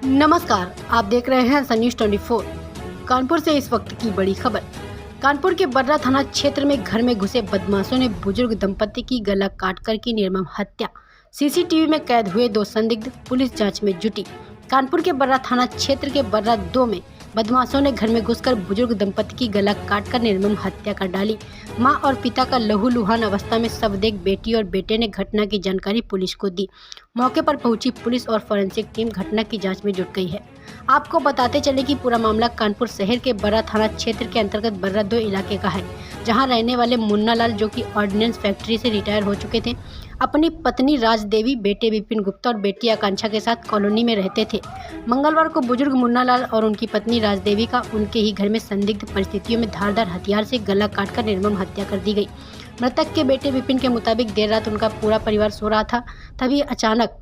नमस्कार, आप देख रहे हैं सन न्यूज़ 24। कानपुर से इस वक्त की बड़ी खबर। कानपुर के बर्रा थाना क्षेत्र में घर में घुसे बदमाशों ने बुजुर्ग दंपति की गला काटकर की निर्मम हत्या। सीसीटीवी में कैद हुए 2 संदिग्ध पुलिस जांच में जुटी। कानपुर के बर्रा थाना क्षेत्र के बर्रा 2 में बदमाशों ने घर में घुसकर बुजुर्ग दंपति की गला काटकर निर्मम हत्या कर डाली। मां और पिता का लहूलुहान अवस्था में शव देख बेटी और बेटे ने घटना की जानकारी पुलिस को दी। मौके पर पहुंची पुलिस और फोरेंसिक टीम घटना की जांच में जुट गई है। आपको बताते चले कि पूरा मामला कानपुर शहर के बर्रा थाना क्षेत्र के अंतर्गत बर्रा 2 इलाके का है, जहां रहने वाले मुन्ना लाल, जो कि ऑर्डिनेंस फैक्ट्री से रिटायर हो चुके थे, अपनी पत्नी राजदेवी, बेटे विपिन गुप्ता और बेटी आकांक्षा के साथ कॉलोनी में रहते थे। मंगलवार को बुजुर्ग मुन्ना लाल और उनकी पत्नी राजदेवी का उनके ही घर में संदिग्ध परिस्थितियों में धारदार हथियार से गला काटकर निर्मम हत्या कर दी गई। मृतक के बेटे विपिन के मुताबिक देर रात उनका पूरा परिवार सो रहा था, तभी अचानक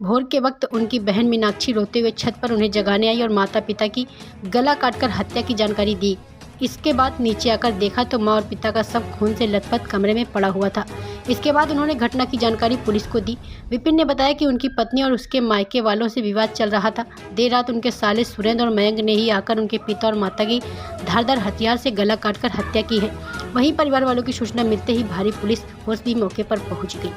भोर के वक्त उनकी बहन मीनाक्षी रोते हुए छत पर उन्हें जगाने आई और माता पिता की गला काटकर हत्या की जानकारी दी। इसके बाद नीचे आकर देखा तो मां और पिता का शव खून से लथपथ कमरे में पड़ा हुआ था। इसके बाद उन्होंने घटना की जानकारी पुलिस को दी। विपिन ने बताया कि उनकी पत्नी और उसके मायके वालों से विवाद चल रहा था। देर रात उनके साले सुरेंद्र और मयंक ने ही आकर उनके पिता और माता की धारदार हथियार से गला काटकर हत्या की है। वहीं परिवार वालों की सूचना मिलते ही भारी पुलिस फोर्स भी मौके पर पहुंच गई।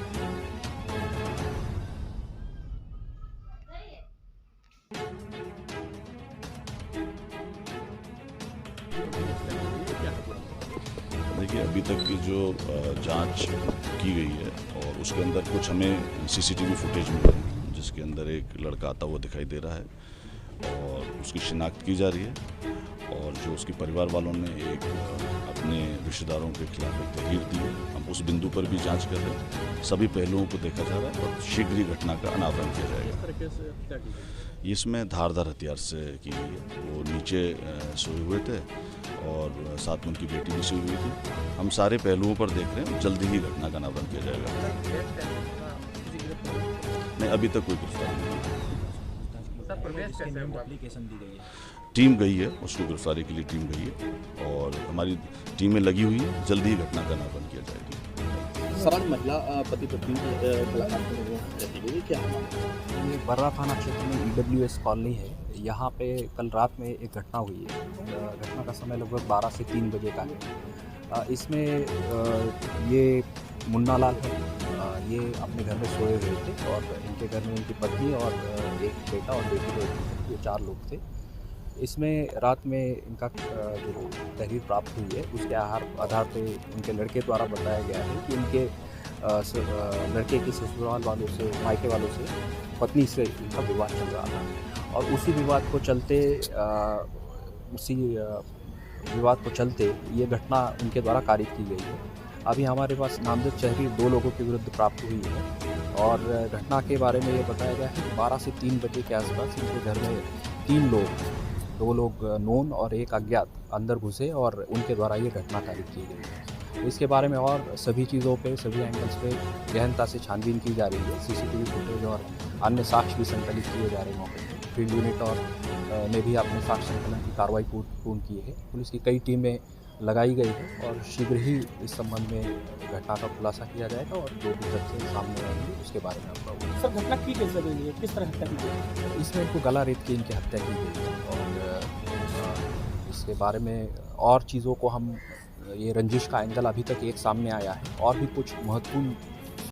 देखिए, अभी तक की जो जांच की गई है और उसके अंदर कुछ हमें सीसीटीवी फुटेज मिला है, जिसके अंदर एक लड़का आता हुआ दिखाई दे रहा है और उसकी शिनाख्त की जा रही है। और जो उसके परिवार वालों ने एक अपने रिश्तेदारों के खिलाफ एक तहरीर दी है, हम उस बिंदु पर भी जांच कर रहे हैं। सभी पहलुओं को देखा जा रहा है और शीघ्र ही घटना का अनावरण किया जाएगा। इसमें धारदार हथियार से की गई है। वो नीचे सोए हुए थे और साथ में उनकी बेटी भी सोई हुई थी। हम सारे पहलुओं पर देख रहे हैं, जल्दी ही घटना का अनावरण किया जाएगा। नहीं, अभी तक कोई गिरफ्तारी नहीं है। टीम गई है, उसको गिरफ्तारी के लिए टीम गई है और हमारी टीमें लगी हुई है। जल्दी ही घटना का अनावरण किया जाएगा। सर, महिला पति पत्नी क्या है? ये बर्रा थाना क्षेत्र में EWS कॉलोनी है। यहाँ पे कल रात में एक घटना हुई है। घटना का समय लगभग 12 से 3 बजे का है। इसमें ये मुन्ना लाल है, ये अपने घर में सोए हुए थे और इनके घर में इनकी पत्नी और एक बेटा और बेटी रहती, ये 4 लोग थे। इसमें रात में इनका जो तहरीर प्राप्त हुई है, उसके आधार पे उनके लड़के द्वारा बताया गया है कि उनके लड़के के ससुराल वालों से, मायके वालों से, पत्नी से इनका विवाद चल रहा था और उसी विवाद को चलते ये घटना उनके द्वारा कारित की गई है। अभी हमारे पास नामजद तहरीर 2 लोगों के विरुद्ध प्राप्त हुई है और घटना के बारे में ये बताया गया है कि 12 से 3 बजे के आसपास इनके घर में 2 लोग नोन और एक अज्ञात अंदर घुसे और उनके द्वारा ये घटना कारित की गई है। इसके बारे में और सभी चीज़ों पे, सभी एंगल्स पे गहनता से छानबीन की जा रही है। सीसीटीवी फुटेज और अन्य साक्ष्य भी संकलित किए जा रहे हैं मौके पर। फील्ड यूनिट और ने भी अपने साक्ष्य संकलन की कार्रवाई पूर्ण की है। पुलिस की कई टीमें लगाई गई है और शीघ्र ही इस संबंध में घटना का खुलासा किया जाएगा और जो भी तथ्य सामने आएंगे उसके बारे में आपका होगा। सर, घटना की कैसे गई है? किस तरह हत्या की गई? इसमें इनको गला रेत के इनकी हत्या की गई है और इसके बारे में और चीज़ों को हम, ये रंजिश का एंगल अभी तक एक सामने आया है और भी कुछ महत्वपूर्ण